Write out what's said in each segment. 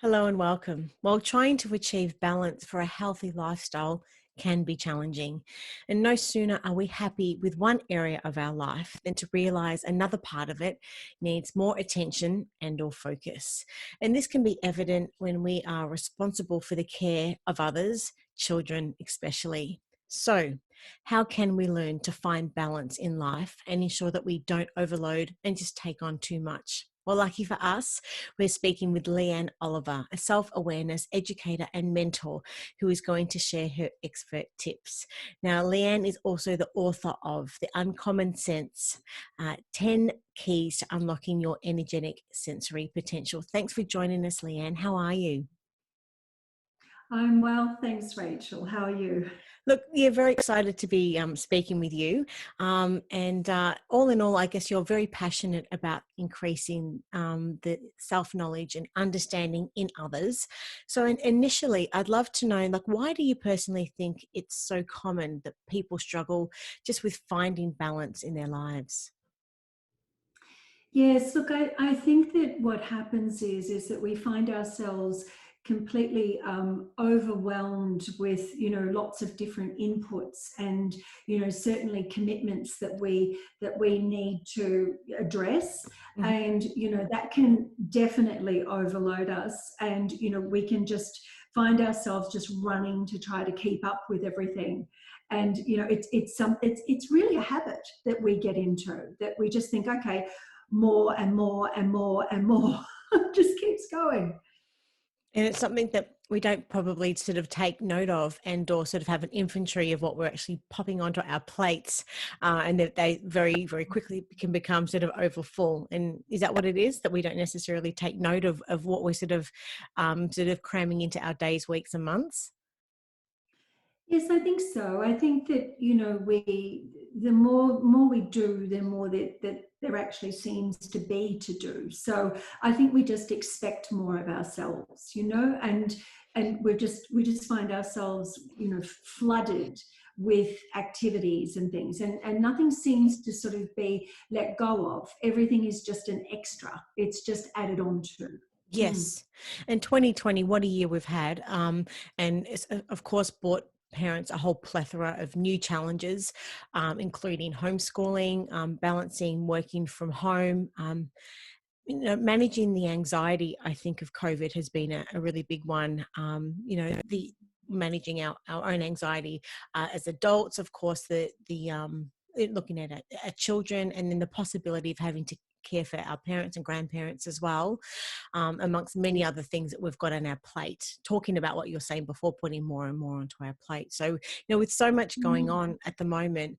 Hello and welcome. While trying to achieve balance for a healthy lifestyle can be challenging, and no sooner are we happy with one area of our life than to realize another part of it needs more attention and or focus. And this can be evident when we are responsible for the care of others, children especially. So, how can we learn to find balance in life and ensure that we don't overload and just take on too much? Well, lucky for us, we're speaking with Leanne Oliver, a self-awareness educator and mentor who is going to share her expert tips. Now, Leanne is also the author of The Uncommon Sense, 10 Keys to Unlocking Your Energetic Sensory Potential. Thanks for joining us, Leanne. How are you? I'm well, thanks, Rachel. How are you? Look, yeah, very excited to be speaking with you. And all in all, I guess you're very passionate about increasing the self-knowledge and understanding in others. So initially, I'd love to know, like, why do you personally think it's so common that people struggle just with finding balance in their lives? Yes, look, I think that what happens is that we find ourselves completely overwhelmed with lots of different inputs and certainly commitments that we need to address, Mhm. and that can definitely overload us, and we can just find ourselves just running to try to keep up with everything. And it's really a habit that we get into, that we just think, okay, more and more and more and more. Just keeps going. And it's something that we don't probably sort of take note of and or sort of have an inventory of what we're actually popping onto our plates, and that they very, very quickly can become sort of overfull. And is that what it is, that we don't necessarily take note of what we're sort of cramming into our days, weeks and months? Yes, I think so. I think that we the more we do, the more that there actually seems to be to do. So I think we just expect more of ourselves, and we just find ourselves flooded with activities and things, and nothing seems to sort of be let go of. Everything is just an extra. It's just added on to. Mm. Yes. And 2020, what a year we've had. And it's, of course, brought parents a whole plethora of new challenges, including homeschooling, balancing working from home. Managing the anxiety, I think, of COVID has been a really big one. The managing our own anxiety as adults, of course, looking at our children, and then the possibility of having to care for our parents and grandparents as well, amongst many other things that we've got on our plate. Talking about what you're saying before, putting more and more onto our plate. So, with so much going Mm. on at the moment,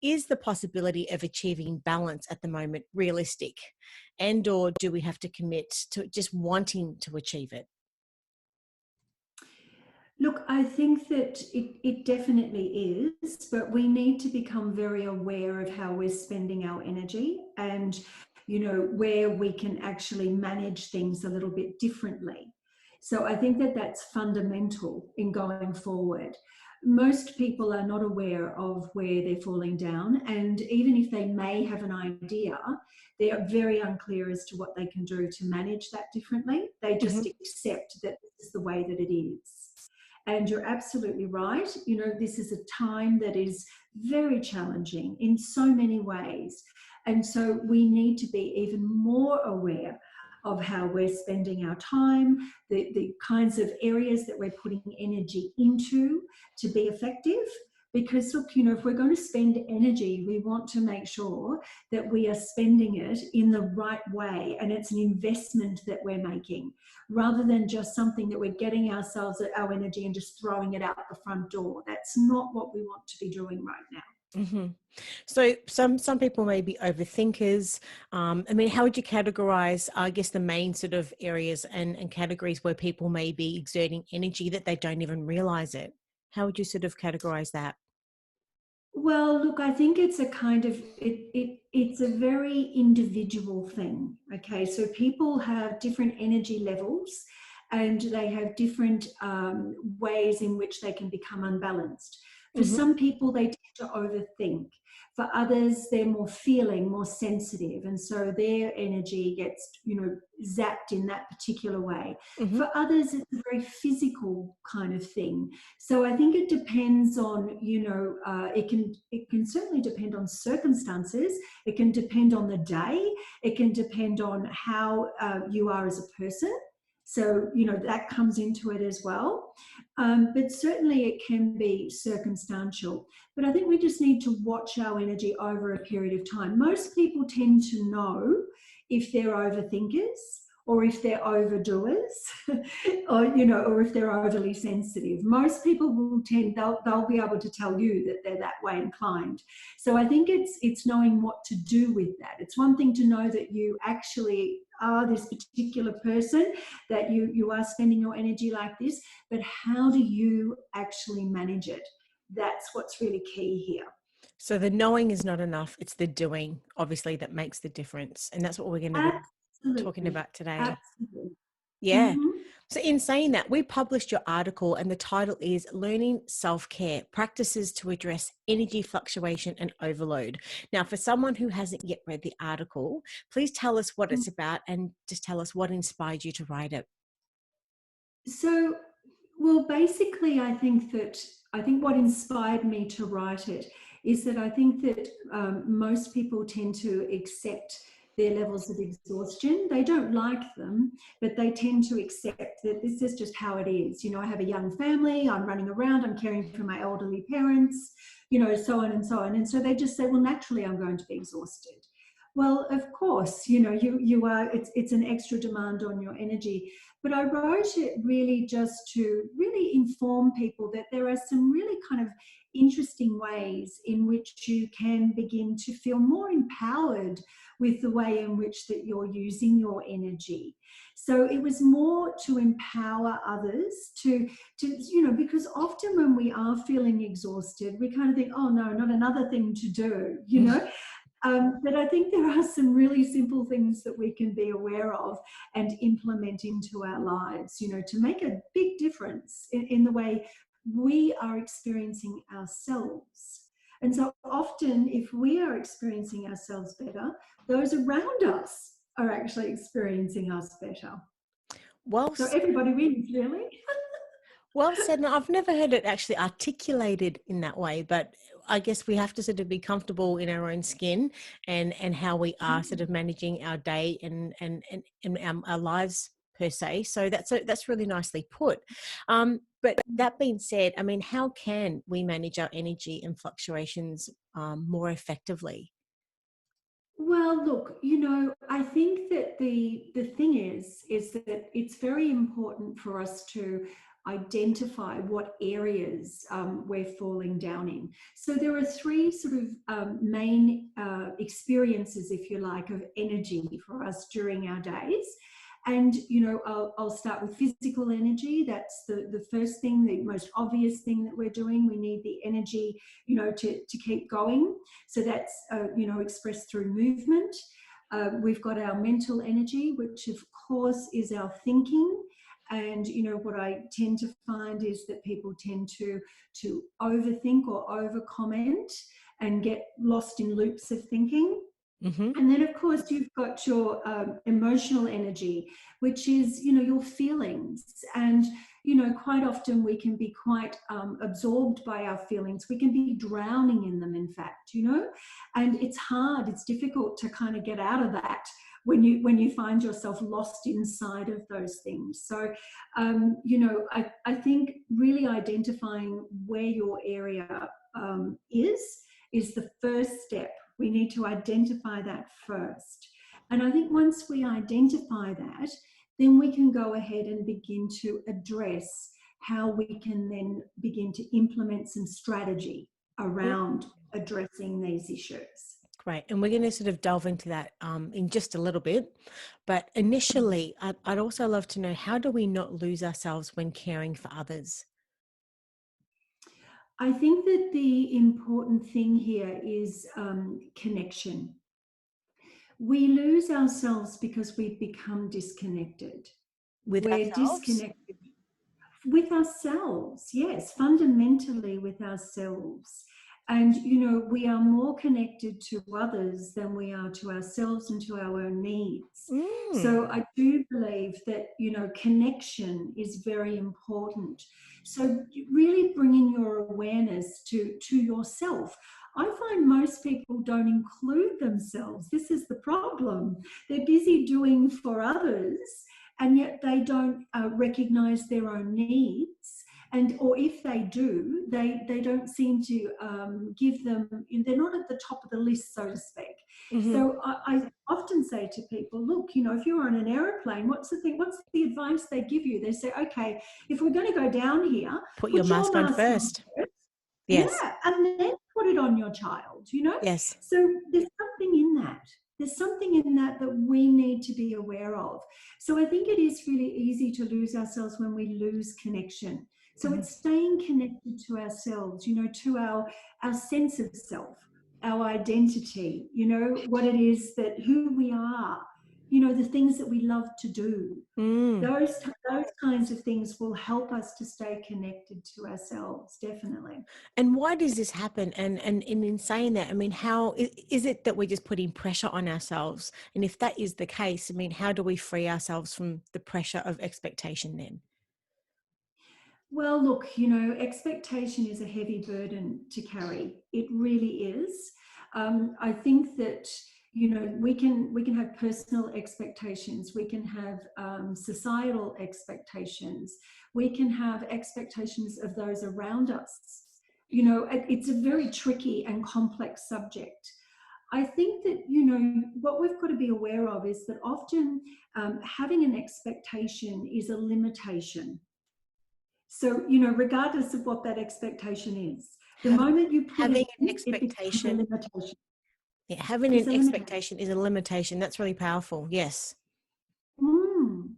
is the possibility of achieving balance at the moment realistic? And or do we have to commit to just wanting to achieve it? Look, I think that it definitely is, but we need to become very aware of how we're spending our energy, and, where we can actually manage things a little bit differently. So I think that that's fundamental in going forward. Most people are not aware of where they're falling down, and even if they may have an idea, they are very unclear as to what they can do to manage that differently. They just Mhm. accept that this is the way that it is. And you're absolutely right. This is a time that is very challenging in so many ways. And so we need to be even more aware of how we're spending our time, the kinds of areas that we're putting energy into to be effective. Because, look, if we're going to spend energy, we want to make sure that we are spending it in the right way, and it's an investment that we're making, rather than just something that we're getting ourselves our energy and just throwing it out the front door. That's not what we want to be doing right now. Mhm. So some people may be overthinkers. I mean, how would you categorize, I guess, the main sort of areas and categories where people may be exerting energy that they don't even realize it? How would you sort of categorize that? Well, look, I think it's a kind of it's a very individual thing. Okay, so people have different energy levels, and they have different ways in which they can become unbalanced. For Mm-hmm. some people, they tend to overthink. For others, they're more feeling, more sensitive, and so their energy gets, zapped in that particular way. Mm-hmm. For others, it's a very physical kind of thing. So I think it depends on, it can certainly depend on circumstances. It can depend on the day. It can depend on how you are as a person. So, that comes into it as well. But certainly it can be circumstantial. But I think we just need to watch our energy over a period of time. Most people tend to know if they're overthinkers or if they're overdoers or if they're overly sensitive. Most people they'll be able to tell you that they're that way inclined. So I think it's knowing what to do with that. It's one thing to know that you actually are this particular person, that you are spending your energy like this, but how do you actually manage it? That's what's really key here. So the knowing is not enough. It's the doing, obviously, that makes the difference. And that's what we're going to be talking Absolutely. about today. Absolutely. Yeah. Mm-hmm. So in saying that, we published your article and the title is Learning Self-Care, Practices to Address Energy Fluctuation and Overload. Now, for someone who hasn't yet read the article, please tell us what it's about and just tell us what inspired you to write it. So, well, basically, I think what inspired me to write it is that I think that most people tend to accept their levels of exhaustion. They don't like them, but they tend to accept that this is just how it is. I have a young family, I'm running around, I'm caring for my elderly parents, so on and so on. And so they just say, well, naturally, I'm going to be exhausted. Well, of course, you are. It's an extra demand on your energy. But I wrote it really just to really inform people that there are some really kind of interesting ways in which you can begin to feel more empowered with the way in which that you're using your energy. So it was more to empower others because often when we are feeling exhausted, we kind of think, oh no, not another thing to do. But I think there are some really simple things that we can be aware of and implement into our lives, to make a big difference in the way we are experiencing ourselves. And so often, if we are experiencing ourselves better, those around us are actually experiencing us better. Well, So everybody wins, really. well said. And I've never heard it actually articulated in that way, but I guess we have to sort of be comfortable in our own skin and how we are sort of managing our day and our lives per se. So that's really nicely put. But that being said, I mean, how can we manage our energy and fluctuations more effectively? Well, look, I think that the thing is that it's very important for us to identify what areas we're falling down in. So there are three sort of main experiences, if you like, of energy for us during our days. And, I'll start with physical energy. That's the first thing, the most obvious thing that we're doing. We need the energy, to keep going. So that's, expressed through movement. We've got our mental energy, which of course is our thinking. And, what I tend to find is that people tend to overthink or over comment and get lost in loops of thinking. Mm-hmm. And then, of course, you've got your emotional energy, which is, your feelings. And, quite often we can be quite absorbed by our feelings. We can be drowning in them, in fact, and it's hard. It's difficult to kind of get out of that when you find yourself lost inside of those things. So, I think really identifying where your area is the first step. We need to identify that first. And I think once we identify that, then we can go ahead and begin to address how we can then begin to implement some strategy around addressing these issues. Great. And we're going to sort of delve into that in just a little bit. But initially, I'd also love to know, how do we not lose ourselves when caring for others? I think that the important thing here is connection. We lose ourselves because we've become disconnected. With We're ourselves? disconnected With ourselves, yes, fundamentally with ourselves. And, you know, we are more connected to others than we are to ourselves and to our own needs. Mm. So I do believe that, you know, connection is very important. So really bringing your awareness to yourself. I find most people don't include themselves. This is the problem. They're busy doing for others, and yet they don't recognize their own needs, and or if they do, they don't seem to give them, they're not at the top of the list, so to speak. Hmm. So I often say to people, look, you know, if you're on an aeroplane, what's the advice they give you? They say, okay, if we're going to go down here, Put your put your mask on mask on first. first. Yes. Yeah, and then put it on your child, you know. Yes. So there's something in that. There's something in that that we need to be aware of. So I think it is really easy to lose ourselves when we lose connection. So Mhm. it's staying connected to ourselves, you know, to our sense of self, our identity, you know, what it is that who we are, you know, the things that we love to do. Mm. Those kinds of things will help us to stay connected to ourselves, definitely. And why does this happen? And in saying that, I mean, how is it that we're just putting pressure on ourselves? And if that is the case, I mean, how do we free ourselves from the pressure of expectation then? Well, look, you know, expectation is a heavy burden to carry. It really is. I think that, you know, we can have personal expectations. We can have societal expectations. We can have expectations of those around us. You know, it's a very tricky and complex subject. I think that, you know, what we've got to be aware of is that often having an expectation is a limitation. So, you know, regardless of what that expectation is, the Having moment you put having it an in, it becomes a expectation, limitation. yeah, having It's an a limitation. expectation is a limitation. That's really powerful. Yes. Mm.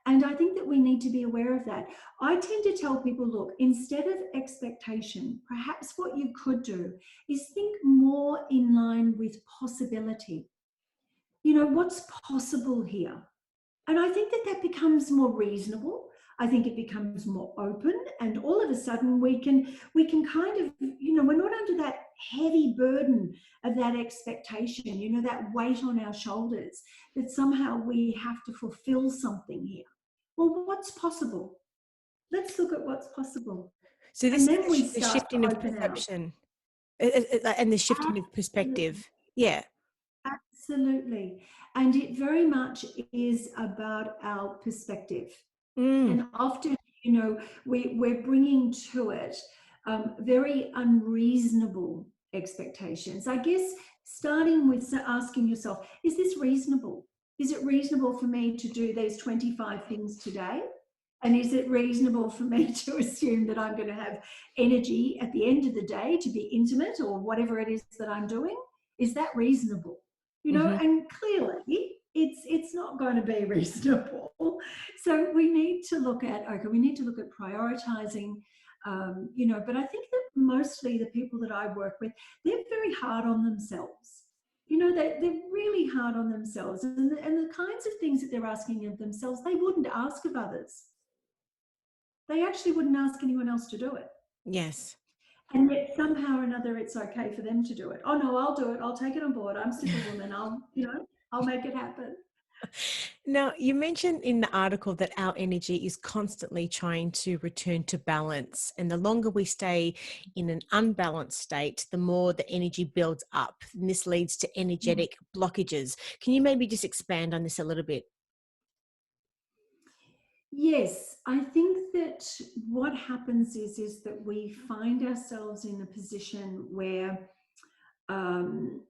And I think that we need to be aware of that. I tend to tell people, look, instead of expectation, perhaps what you could do is think more in line with possibility. You know, what's possible here? And I think that that becomes more reasonable. I think it becomes more open, and all of a sudden we can kind of, you know, we're not under that heavy burden of that expectation, you know, that weight on our shoulders that somehow we have to fulfill something here. Well, what's possible? Let's look at what's possible, So and this is then we the start shifting to of open out. perception, and the shifting of Absolutely. perspective. Yeah. Absolutely. And it very much is about our perspective. Mm. And often, you know, we're bringing to it very unreasonable expectations. I guess starting with asking yourself, is this reasonable? Is it reasonable for me to do these 25 things today? And is it reasonable for me to assume that I'm going to have energy at the end of the day to be intimate or whatever it is that I'm doing? Is that reasonable? You know, Hmm. and clearly it's not going to be reasonable. So we need to look at, okay, we need to look at prioritizing, you know, but I think that mostly the people that I work with, they're very hard on themselves. You know, they're really hard on themselves, and the kinds of things that they're asking of themselves, they wouldn't ask of others. They actually wouldn't ask anyone else to do it. Yes. And yet somehow or another, it's okay for them to do it. Oh no, I'll do it. I'll take it on board. I'm Superwoman. I'll, you know, I'll make it happen. Now, you mentioned in the article that our energy is constantly trying to return to balance. And the longer we stay in an unbalanced state, the more the energy builds up. And this leads to energetic blockages. Can you maybe just expand on this a little bit? Yes, I think that what happens is that we find ourselves in a position where um,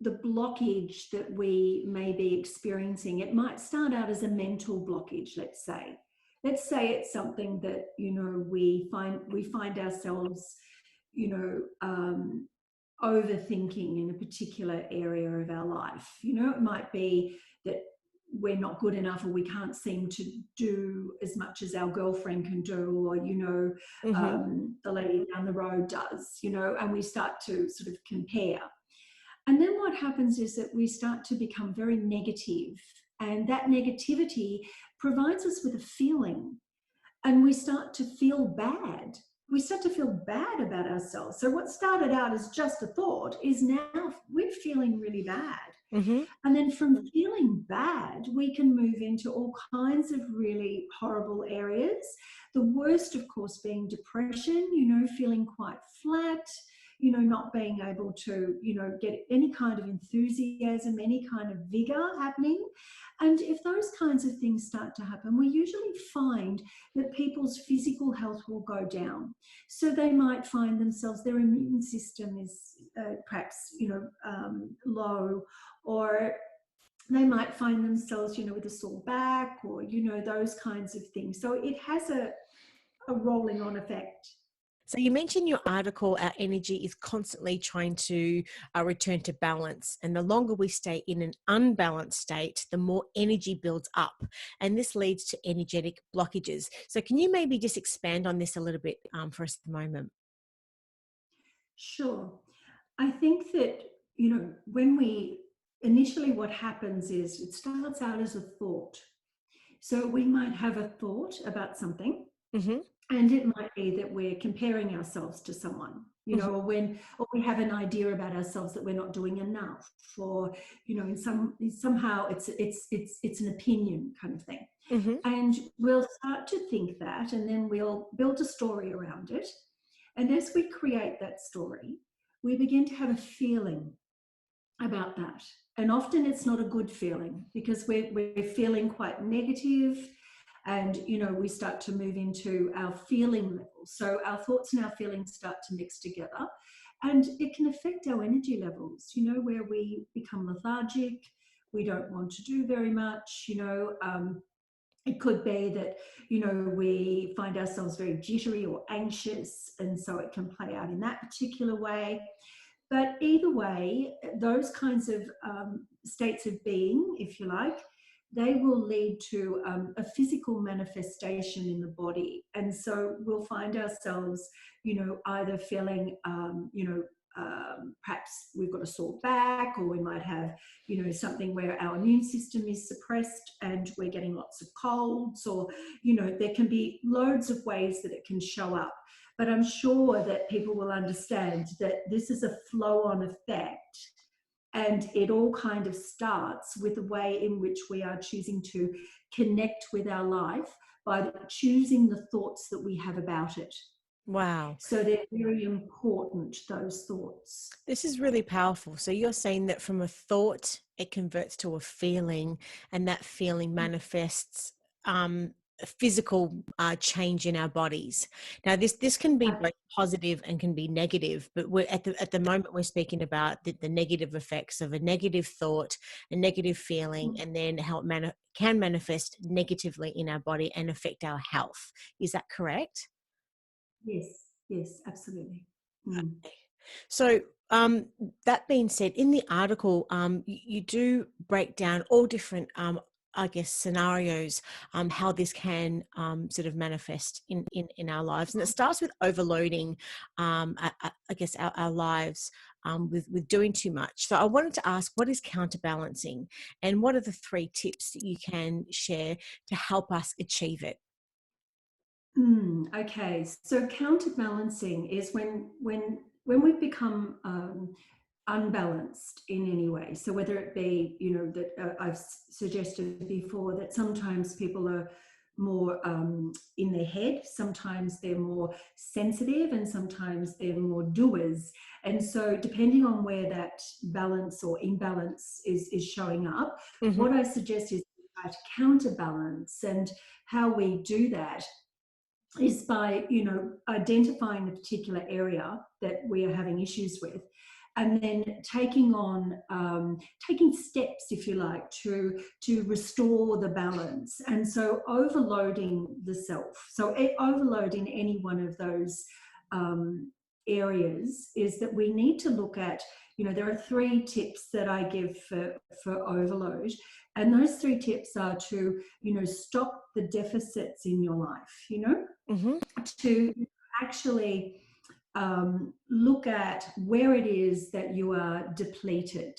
the blockage that we may be experiencing, it might start out as a mental blockage, let's say. Let's say it's something that, you know, we find ourselves, you know, overthinking in a particular area of our life. You know, it might be that we're not good enough, or we can't seem to do as much as our girlfriend can do, or, you know, Mm-hmm. the lady down the road does, you know, and we start to sort of compare. And then what happens is that we start to become very negative, and that negativity provides us with a feeling. and we start to feel bad. We start to feel bad about ourselves. So what started out as just a thought is now we're feeling really bad. Mm-hmm. And then from feeling bad, we can move into all kinds of really horrible areas. The worst, of course, being depression, feeling quite flat, not being able to, get any kind of enthusiasm, any kind of vigor happening. And if those kinds of things start to happen, we usually find that people's physical health will go down. So they might find themselves, their immune system is perhaps, low, or they might find themselves, with a sore back, or, those kinds of things. So it has a rolling on effect. So you mentioned your article, our energy is constantly trying to return to balance. And the longer we stay in an unbalanced state, the more energy builds up. And this leads to energetic blockages. So can you maybe just expand on this a little bit for us at the moment? Sure. I think that, when we initially, what happens is it starts out as a thought. So we might have a thought about something, Mm-hmm. and it might be that we're comparing ourselves to someone, Mm-hmm. or we have an idea about ourselves that we're not doing enough, or, somehow it's an opinion kind of thing. Mm-hmm. And we'll start to think that, and then we'll build a story around it. And as we create that story, we begin to have a feeling about that. And often it's not a good feeling, because we're feeling quite negative, and we start to move into our feeling level. So our thoughts and our feelings start to mix together, and it can affect our energy levels, where we become lethargic, we don't want to do very much. It could be that, we find ourselves very jittery or anxious, and so it can play out in that particular way. But either way, those kinds of states of being, if you like, they will lead to a physical manifestation in the body. And so we'll find ourselves, either feeling, perhaps we've got a sore back, or we might have, something where our immune system is suppressed and we're getting lots of colds, or, there can be loads of ways that it can show up. But I'm sure that people will understand that this is a flow-on effect, and it all kind of starts with the way in which we are choosing to connect with our life by choosing the thoughts that we have about it. Wow. So they're very important, those thoughts. This is really powerful. So you're saying that from a thought, it converts to a feeling, and that feeling manifests a physical change in our bodies. Now, this can be both positive and can be negative, but we're at the moment we're speaking about the negative effects of a negative thought, a negative feeling, and then how it can manifest negatively in our body and affect our health. Is that correct? Yes, yes, absolutely. Mm. So, that being said, in the article, you do break down all different, I guess, scenarios, how this can sort of manifest in our lives. And it starts with overloading, I guess, our lives with doing too much. So I wanted to ask, what is counterbalancing, and what are the 3 tips that you can share to help us achieve it? Okay, so counterbalancing is when we become unbalanced in any way. So whether it be, that I've suggested before that sometimes people are more in their head, sometimes they're more sensitive, and sometimes they're more doers. And so depending on where that balance or imbalance is showing up, Mm-hmm. what I suggest is to counterbalance. And how we do that is by, identifying the particular area that we are having issues with, and then taking steps, if you like, to restore the balance. And so overloading the self, so overloading any one of those areas, is that we need to look at, there are 3 tips that I give for overload. And those 3 tips are to, stop the deficits in your life, Mm-hmm. to actually look at where it is that you are depleted.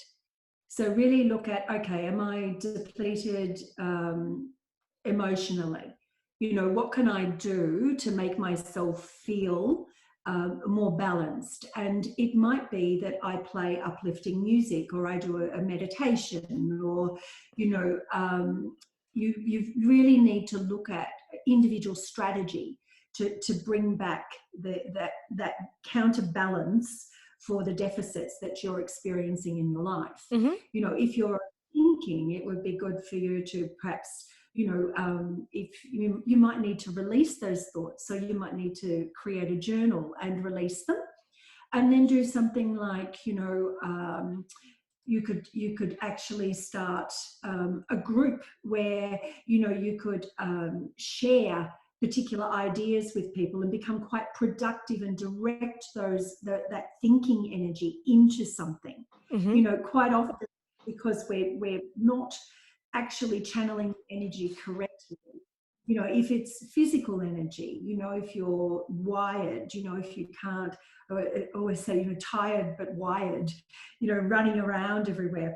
So really look at, okay, am I depleted emotionally? You know, what can I do to make myself feel more balanced? And it might be that I play uplifting music, or I do a meditation, or, you know, you really need to look at individual strategy to bring back that counterbalance for the deficits that you're experiencing in your life. Mm-hmm. You know, if you're thinking, it would be good for you to perhaps, you know, if you might need to release those thoughts. So you might need to create a journal and release them, and then do something like, you know, you could actually start a group where, you know, you could share particular ideas with people and become quite productive and direct that thinking energy into something. Mm-hmm. You know, quite often, because we're not actually channeling energy correctly. You know, if it's physical energy, you know, if you're wired, you know, if you can't, I always say, you know, tired but wired, you know, running around everywhere.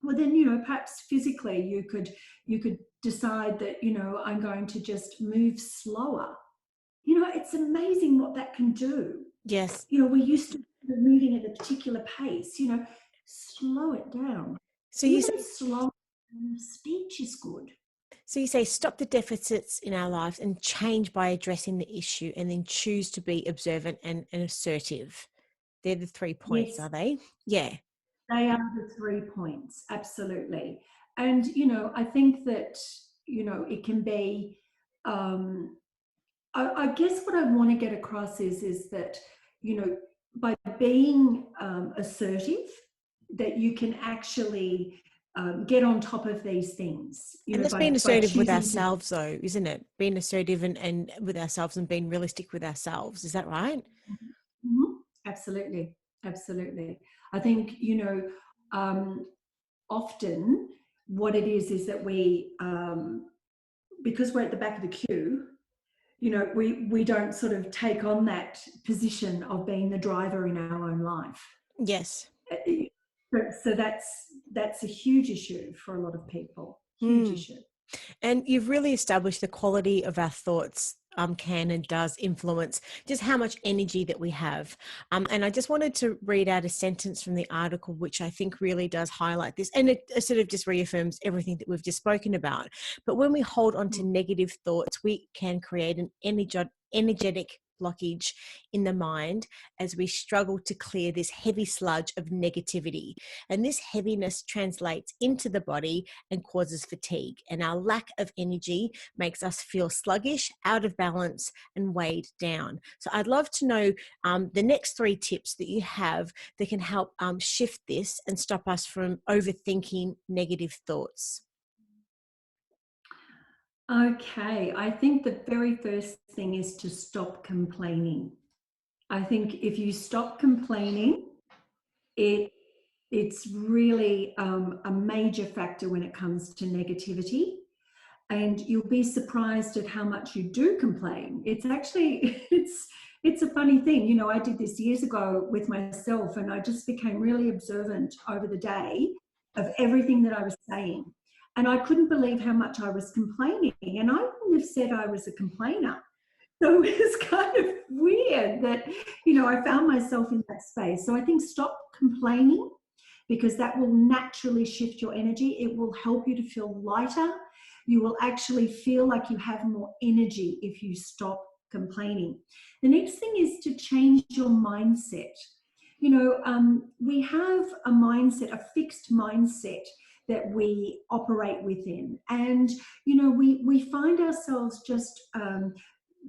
Well, then, you know, perhaps physically you could decide that, you know, I'm going to just move slower. You know, it's amazing what that can do. Yes. You know, we're used to moving at a particular pace, you know, slow it down. So you Even say, slow speech is good. so you say stop the deficits in our lives and change by addressing the issue, and then choose to be observant and assertive. They're the 3 points, Yes, are they? Yeah. they are the 3 points, absolutely. And, you know, I think that, you know, it can be, um, I guess what I want to get across is that, you know, by being assertive, that you can actually get on top of these things, you And know, that's by, being by assertive with choosing to. ourselves, though, isn't it? Being assertive and with ourselves and being realistic with ourselves. Is that right? Mhm. Absolutely, absolutely. I think, you know, often what it is that we, because we're at the back of the queue, you know, we don't sort of take on that position of being the driver in our own life. Yes. So that's a huge issue for a lot of people. Huge Hmm. issue. And you've really established the quality of our thoughts can and does influence just how much energy that we have. And I just wanted to read out a sentence from the article, which I think really does highlight this. And it sort of just reaffirms everything that we've just spoken about. But when we hold on to negative thoughts, we can create an energetic blockage in the mind as we struggle to clear this heavy sludge of negativity. And this heaviness translates into the body and causes fatigue. And our lack of energy makes us feel sluggish, out of balance, and weighed down. So I'd love to know the next 3 tips that you have that can help shift this and stop us from overthinking negative thoughts. Okay, I think the very first thing is to stop complaining. I think if you stop complaining, it it's really a major factor when it comes to negativity. And you'll be surprised at how much you do complain. It's actually it's a funny thing. You know, I did this years ago with myself, and I just became really observant over the day of everything that I was saying. And I couldn't believe how much I was complaining. And I wouldn't have said I was a complainer. So it was kind of weird that, you know, I found myself in that space. So I think stop complaining, because that will naturally shift your energy. It will help you to feel lighter. You will actually feel like you have more energy if you stop complaining. The next thing is to change your mindset. You know, we have a mindset, a fixed mindset that we operate within. And, you know, we find ourselves just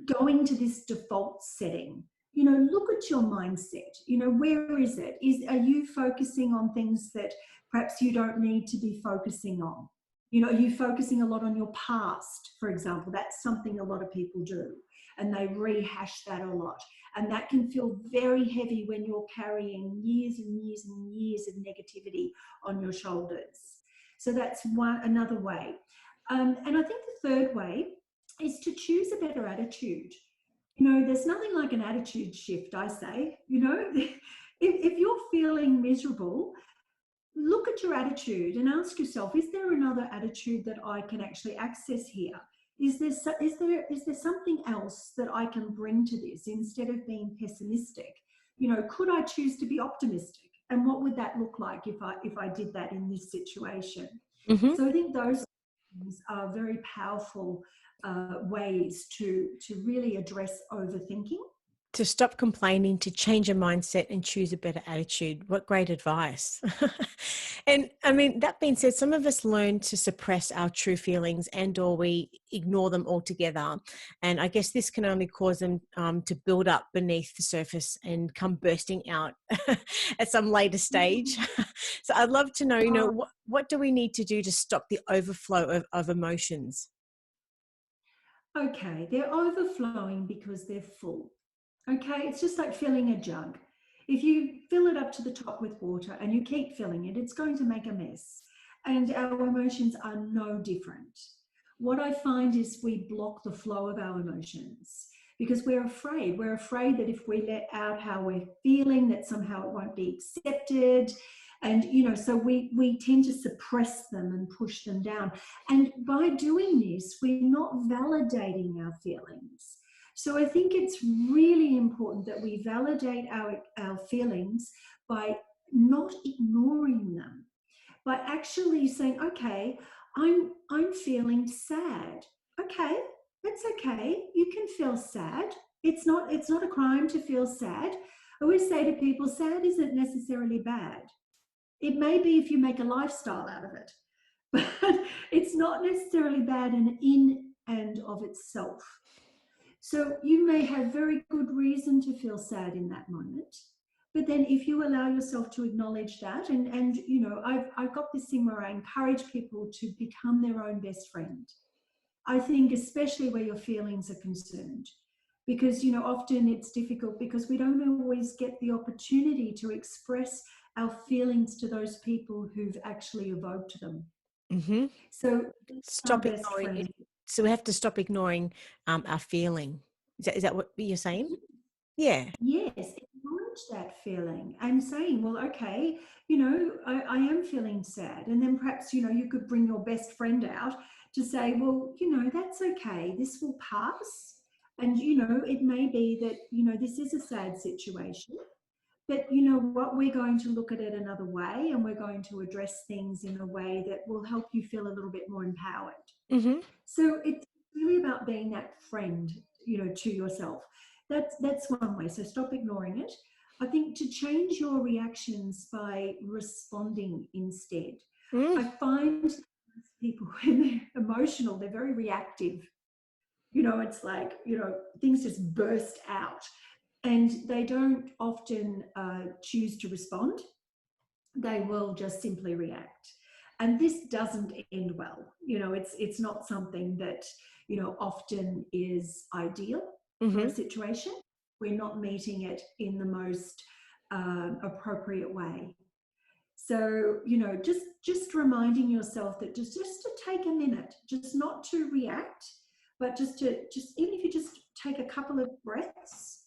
going to this default setting. You know, look at your mindset. You know, where is it? Are you focusing on things that perhaps you don't need to be focusing on? You know, are you focusing a lot on your past, for example? That's something a lot of people do, and they rehash that a lot. And that can feel very heavy when you're carrying years and years and years of negativity on your shoulders. So that's another way. And I think the third way is to choose a better attitude. You know, there's nothing like an attitude shift, I say. You know, if you're feeling miserable, look at your attitude and ask yourself, is there another attitude that I can actually access here? Is there something else that I can bring to this instead of being pessimistic? Could I choose to be optimistic? And what would that look like if I did that in this situation? Hmm. So I think those things are very powerful ways to really address overthinking. To stop complaining, to change your mindset and choose a better attitude. What great advice. And I mean, that being said, some of us learn to suppress our true feelings and or we ignore them altogether. And I guess this can only cause them to build up beneath the surface and come bursting out at some later stage. So I'd love to know, Oh, what do we need to do to stop the overflow of emotions? okay, they're overflowing because they're full. Okay, it's just like filling a jug. If you fill it up to the top with water and you keep filling it, it's going to make a mess. And our emotions are no different. What I find is we block the flow of our emotions because we're afraid. We're afraid that if we let out how we're feeling, that somehow it won't be accepted. And, so we tend to suppress them and push them down. And by doing this, we're not validating our feelings. So I think it's really important that we validate our feelings by not ignoring them, by actually saying, okay, I'm feeling sad. Okay, that's okay. You can feel sad. It's not a crime to feel sad. I always say to people, sad isn't necessarily bad. It may be if you make a lifestyle out of it, but it's not necessarily bad in and of itself. So you may have very good reason to feel sad in that moment. But then if you allow yourself to acknowledge that, and I've got this thing where I encourage people to become their own best friend. I think especially where your feelings are concerned. Because often it's difficult because we don't always get the opportunity to express our feelings to those people who've actually evoked them. Hmm. So our Stop best ignoring it. friend. So we have to stop ignoring our feeling. Is that what you're saying? Yeah. Yes, acknowledge that feeling and saying, well, okay, I am feeling sad. And then perhaps, you could bring your best friend out to say, well, that's okay. This will pass. And, it may be that, this is a sad situation. But you know what? We're going to look at it another way and we're going to address things in a way that will help you feel a little bit more empowered. Hmm. So it's really about being that friend, to yourself. That's one way. So stop ignoring it. I think to change your reactions by responding instead. Mm. I find people when they're emotional, they're very reactive. It's like, things just burst out and they don't often choose to respond. They will just simply react. And this doesn't end well. It's not something that, often is ideal for a Hmm. situation. We're not meeting it in the most appropriate way. So, just reminding yourself that just to take a minute, just not to react, but just even if you just take a couple of breaths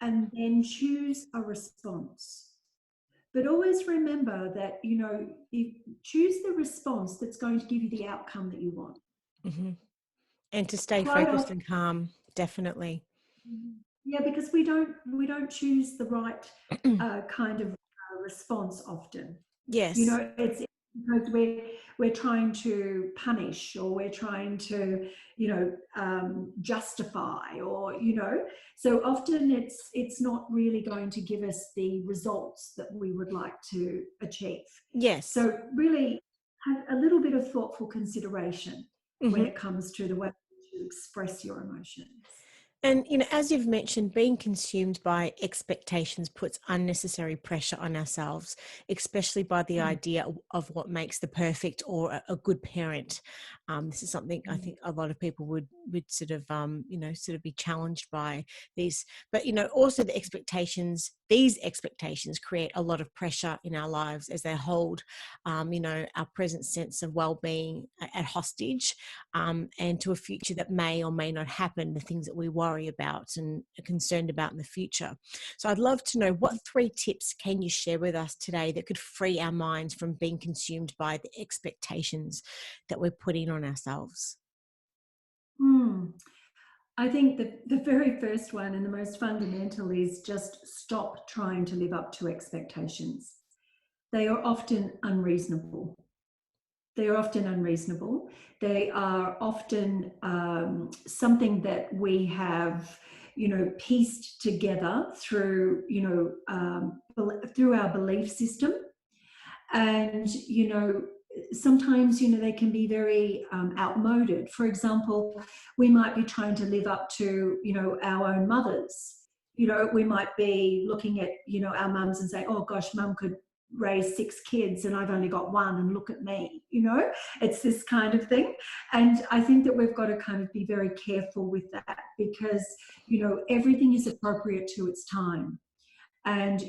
and then choose a response. But always remember that, if choose the response that's going to give you the outcome that you want. Hmm. And to stay Quite focused often, and calm, definitely. yeah, because we don't choose the right kind of response often. Yes. It's because we're trying to punish or we're trying to, justify or, so often it's not really going to give us the results that we would like to achieve. Yes. So really have a little bit of thoughtful consideration when Hmm. it comes to the way to express your emotions. And, as you've mentioned, being consumed by expectations puts unnecessary pressure on ourselves, especially by the Mm, idea of what makes the perfect or a good parent. This is something I mm, think a lot of people would sort of, sort of be challenged by these. But, also these expectations create a lot of pressure in our lives as they hold, our present sense of well-being at hostage, and to a future that may or may not happen, the things that we worry about and are concerned about in the future. So I'd love to know, what 3 tips can you share with us today that could free our minds from being consumed by the expectations that we're putting on ourselves? Hmm. I think the very first one and the most fundamental is just stop trying to live up to expectations. They are often unreasonable. They are often unreasonable. They are often something that we have, pieced together through, through our belief system. And, sometimes, they can be very outmoded. For example, we might be trying to live up to, our own mothers. We might be looking at, our mums and say, oh gosh, mum could raise 6 kids and I've only got one and look at me, it's this kind of thing. And I think that we've got to kind of be very careful with that because, everything is appropriate to its time. And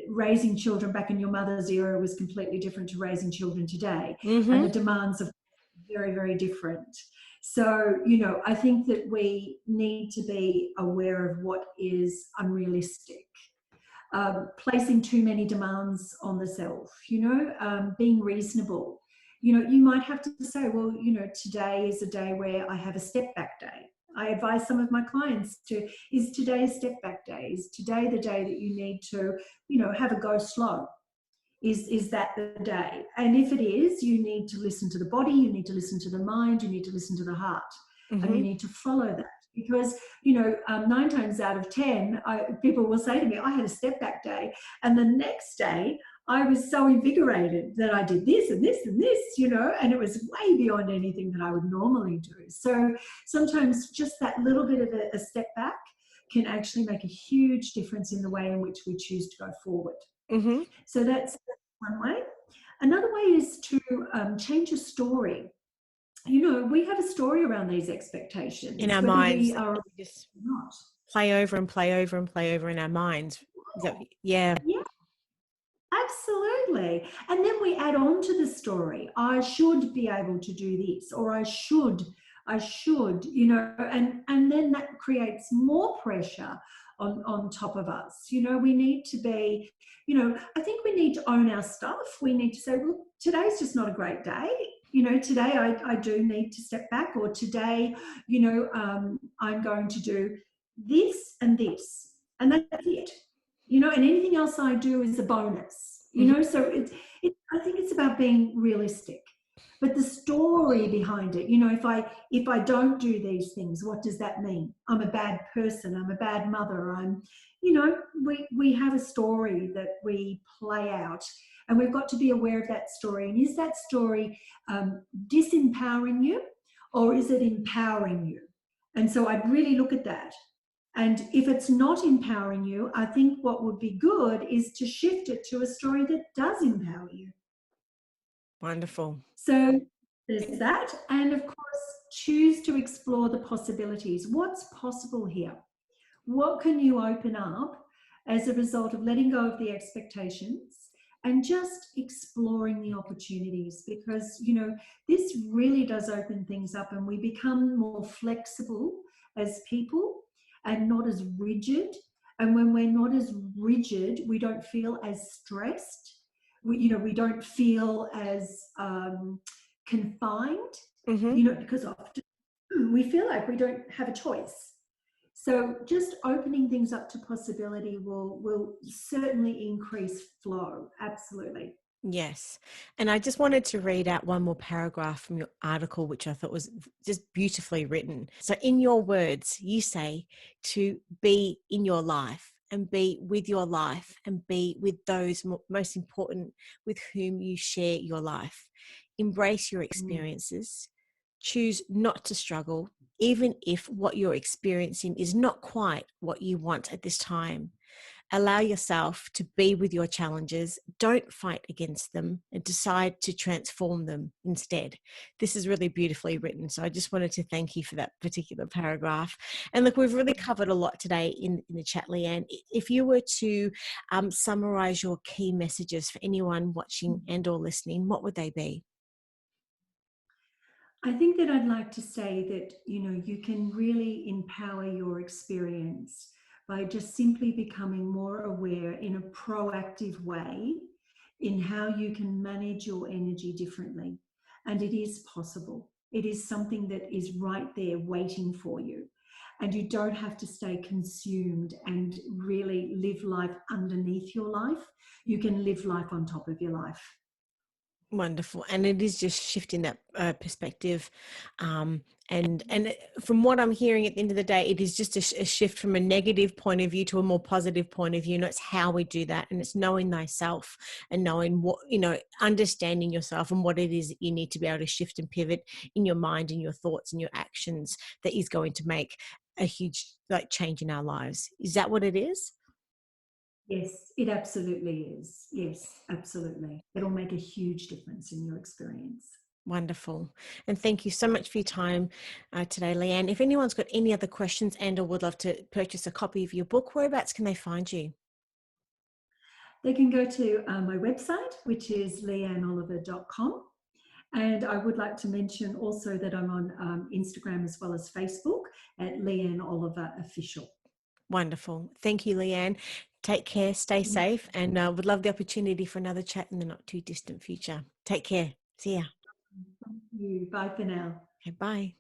raising children back in your mother's era was completely different to raising children today, and the Mm-hmm. demands are very, very different. So I think that we need to be aware of what is unrealistic. Placing too many demands on the self, being reasonable. You might have to say, well, today is a day where I have a step back day. I advise some of my clients to, is today a step back day? Is today the day that you need to, have a go slow? Is that the day? And if it is, you need to listen to the body, you need to listen to the mind, you need to listen to the heart, and you Mm-hmm. need to follow that. Because 9 times out of 10, people will say to me, "I had a step back day," and the next day I was so invigorated that I did this and this and this, and it was way beyond anything that I would normally do. So sometimes just that little bit of a step back can actually make a huge difference in the way in which we choose to go forward. Mm-hmm. So that's one way. Another way is to change your story. We have a story around these In expectations, our whether we minds, are or we just not. play over and play over and play over in our minds. Is that, yeah. Yeah, absolutely. And then we add on to the story. I should be able to do this, or I should, and then that creates more pressure on top of us. We need to be, I think we need to own our stuff. We need to say, well, today's just not a great day. Today I do need to step back, or today, I'm going to do this and this, and that's it. And anything else I do is a bonus. Mm-hmm. So I think it's about being realistic. But the story behind it, if I don't do these things, what does that mean? I'm a bad person. I'm a bad mother. We have a story that we play out, and we've got to be aware of that story. And is that story disempowering you, or is it empowering you? And so I'd really look at that. And if it's not empowering you, I think what would be good is to shift it to a story that does empower you. Wonderful. So there's that. And of course, choose to explore the possibilities. What's possible here? What can you open up as a result of letting go of the expectations and just exploring the opportunities? Because, this really does open things up, and we become more flexible as people and not as rigid. And when we're not as rigid, we don't feel as stressed. We don't feel as confined, Mm-hmm. because often we feel like we don't have a choice. So just opening things up to possibility will certainly increase flow. Absolutely. Yes. And I just wanted to read out one more paragraph from your article, which I thought was just beautifully written. So, in your words, you say to be in your life and be with your life and be with those most important with whom you share your life. Embrace your Mm. experiences. Choose not to struggle, even if what you're experiencing is not quite what you want at this time. Allow yourself to be with your challenges. Don't fight against them and decide to transform them instead. This is really beautifully written. So I just wanted to thank you for that particular paragraph. And look, we've really covered a lot today in the chat, Leanne. If you were to summarize your key messages for anyone watching and or listening, what would they be? I think that I'd like to say that, you can really empower your experience by just simply becoming more aware in a proactive way in how you can manage your energy differently. And it is possible. It is something that is right there waiting for you. And you don't have to stay consumed and really live life underneath your life. You can live life on top of your life. Wonderful. And it is just shifting that perspective. From what I'm hearing at the end of the day, it is just a shift from a negative point of view to a more positive point of view. And it's how we do that. And it's knowing thyself and knowing what, understanding yourself and what it is that you need to be able to shift and pivot in your mind and your thoughts and your actions that is going to make a huge change in our lives. Is that what it is? Yes, it absolutely is. Yes, absolutely. It'll make a huge difference in your experience. Wonderful. And thank you so much for your time today, Leanne. If anyone's got any other questions and or would love to purchase a copy of your book, whereabouts can they find you? They can go to my website, which is leanneoliver.com. And I would like to mention also that I'm on Instagram as well as Facebook at Leanne Oliver Official. Wonderful. Thank you, Leanne. Take care, stay safe, and would love the opportunity for another chat in the not too distant future. Take care. See ya. Thank you. Bye for now. Okay, bye.